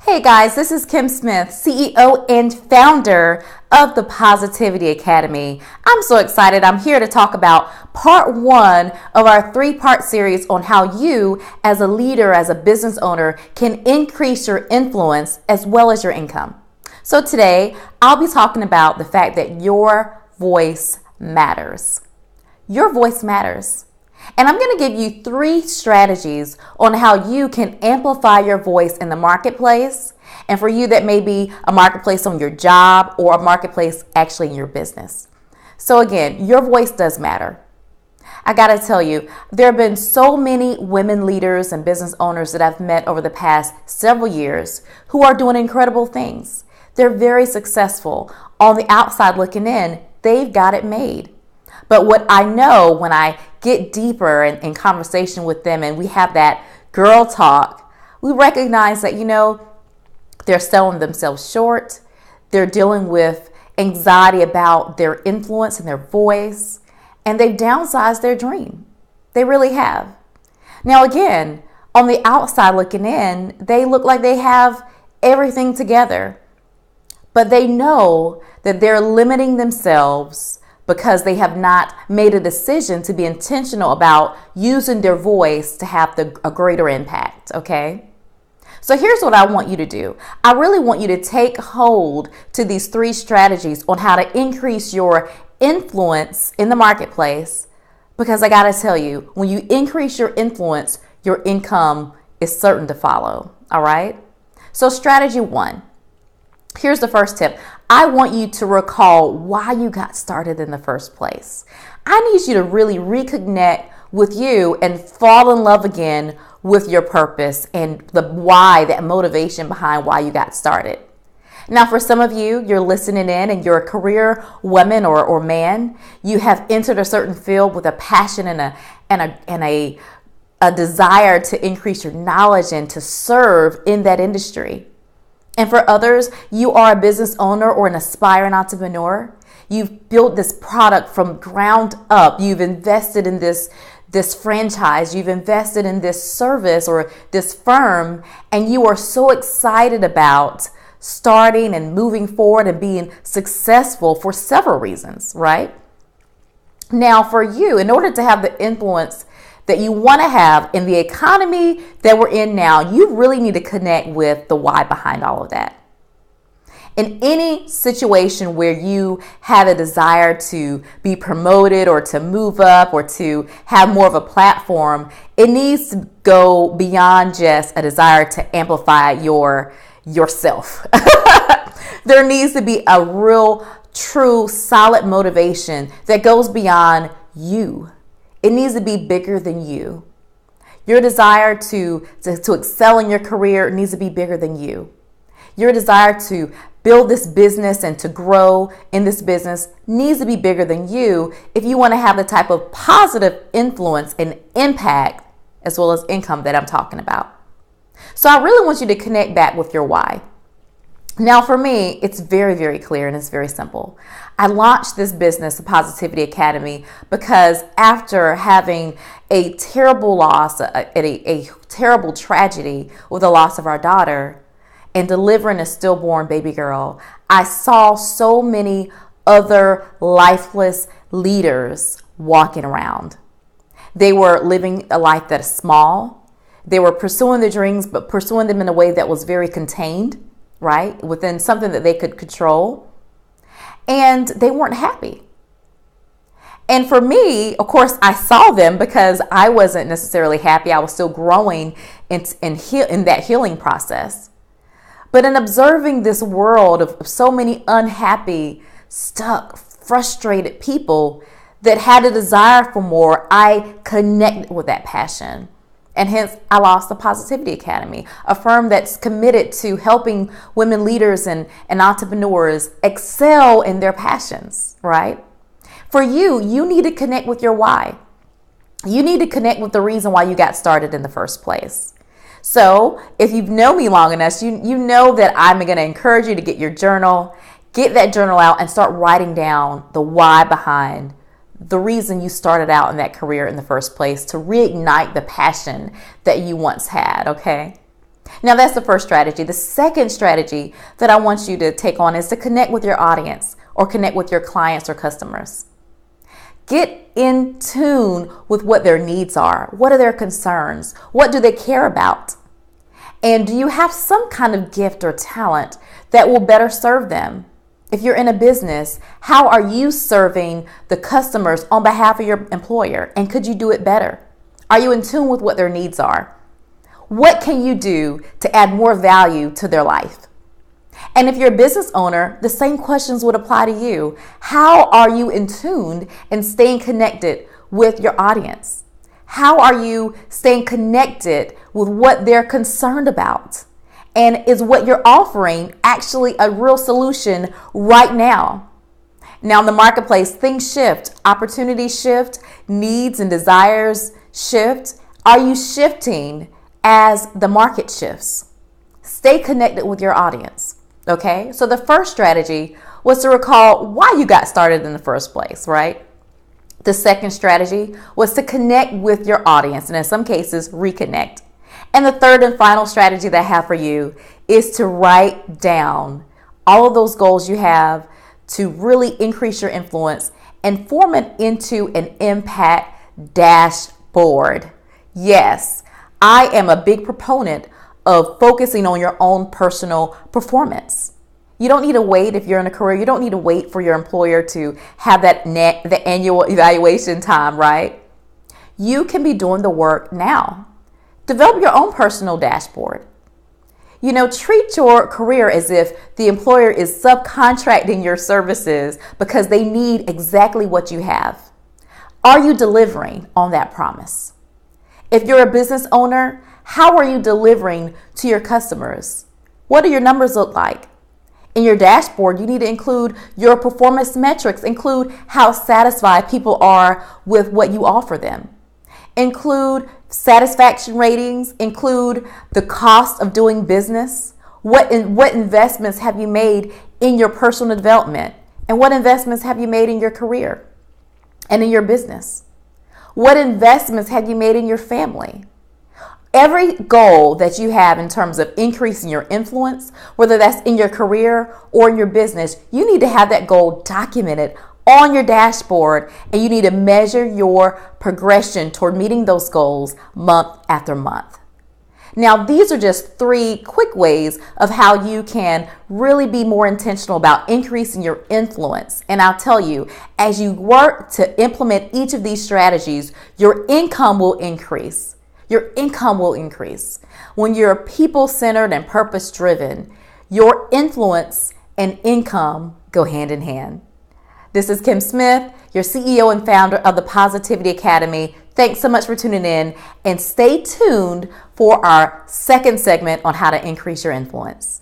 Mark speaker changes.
Speaker 1: Hey guys, this is Kim Smith, CEO and founder of the Positivity Academy. I'm so excited. I'm here to talk about part one of our three-part series on how you, as a leader, as a business owner, can increase your influence as well as your income. So today, I'll be talking about the fact that your voice matters. Your voice matters. And I'm going to give you three strategies on how you can amplify your voice in the marketplace. And for you, that may be a marketplace on your job or a marketplace actually in your business. So again, your voice does matter. I got to tell you, there have been so many women leaders and business owners that I've met over the past several years who are doing incredible things. They're very successful. On the outside looking in, they've got it made. But what I know when I get deeper in conversation with them and we have that girl talk, we recognize that, they're selling themselves short. They're dealing with anxiety about their influence and their voice, and they've downsized their dream. They really have. Now, again, on the outside looking in, they look like they have everything together, but they know that they're limiting themselves because they have not made a decision to be intentional about using their voice to have a greater impact, okay? So here's what I want you to do. I really want you to take hold to these three strategies on how to increase your influence in the marketplace, because I gotta tell you, when you increase your influence, your income is certain to follow, all right? So strategy one. Here's the first tip. I want you to recall why you got started in the first place. I need you to really reconnect with you and fall in love again with your purpose and the why, that motivation behind why you got started. Now, for some of you, you're listening in and you're a career woman or man. You have entered a certain field with a passion and a desire to increase your knowledge and to serve in that industry. And for others, you are a business owner or an aspiring entrepreneur. You've built this product from ground up. You've invested in this franchise. You've invested in this service or this firm, and you are so excited about starting and moving forward and being successful for several reasons, right? Now, for you, in order to have the influence that you want to have in the economy that we're in now, you really need to connect with the why behind all of that. In any situation where you have a desire to be promoted or to move up or to have more of a platform, it needs to go beyond just a desire to amplify yourself. There needs to be a real, true, solid motivation that goes beyond you. It needs to be bigger than you. Your desire to excel in your career needs to be bigger than you. Your desire to build this business and to grow in this business needs to be bigger than you if you want to have the type of positive influence and impact as well as income that I'm talking about. So I really want you to connect back with your why. Now, for me, it's very, very clear and it's very simple. I launched this business, the Positivity Academy, because after having a terrible loss, a terrible tragedy with the loss of our daughter and delivering a stillborn baby girl, I saw so many other lifeless leaders walking around. They were living a life that is small. They were pursuing their dreams, but pursuing them in a way that was very contained, right? Within something that they could control. And they weren't happy. And for me, of course, I saw them because I wasn't necessarily happy. I was still growing in that healing process. But in observing this world of so many unhappy, stuck, frustrated people that had a desire for more, I connected with that passion. And hence, I launched the Positivity Academy, a firm that's committed to helping women leaders and entrepreneurs excel in their passions, right? For you, you need to connect with your why. You need to connect with the reason why you got started in the first place. So if you've known me long enough, you know that I'm going to encourage you to get your journal, get that journal out and start writing down the why behind the reason you started out in that career in the first place, to reignite the passion that you once had, okay? Now, that's the first strategy. The second strategy that I want you to take on is to connect with your audience or connect with your clients or customers. Get in tune with what their needs are. What are their concerns? What do they care about? And do you have some kind of gift or talent that will better serve them? If you're in a business, how are you serving the customers on behalf of your employer? And could you do it better? Are you in tune with what their needs are? What can you do to add more value to their life? And if you're a business owner, the same questions would apply to you. How are you in tune and staying connected with your audience? How are you staying connected with what they're concerned about? And is what you're offering actually a real solution right now? Now in the marketplace, things shift, opportunities shift, needs and desires shift. Are you shifting as the market shifts? Stay connected with your audience. Okay, so the first strategy was to recall why you got started in the first place, right? The second strategy was to connect with your audience and in some cases reconnect. And the third and final strategy that I have for you is to write down all of those goals you have to really increase your influence and form it into an impact dashboard. Yes, I am a big proponent of focusing on your own personal performance. You don't need to wait if you're in a career. You don't need to wait for your employer to have the annual evaluation time, right? You can be doing the work now. Develop your own personal dashboard. Treat your career as if the employer is subcontracting your services because they need exactly what you have. Are you delivering on that promise? If you're a business owner, how are you delivering to your customers? What do your numbers look like? In your dashboard, you need to include your performance metrics, include how satisfied people are with what you offer them. Include satisfaction ratings, include the cost of doing business. What investments have you made in your personal development? And what investments have you made in your career and in your business? What investments have you made in your family? Every goal that you have in terms of increasing your influence, whether that's in your career or in your business, you need to have that goal documented on your dashboard, and you need to measure your progression toward meeting those goals month after month. Now, these are just 3 quick ways of how you can really be more intentional about increasing your influence. And I'll tell you, as you work to implement each of these strategies, your income will increase. Your income will increase. When you're people-centered and purpose-driven, your influence and income go hand in hand. This is Kim Smith, your CEO and founder of the Positivity Academy. Thanks so much for tuning in, and stay tuned for our second segment on how to increase your influence.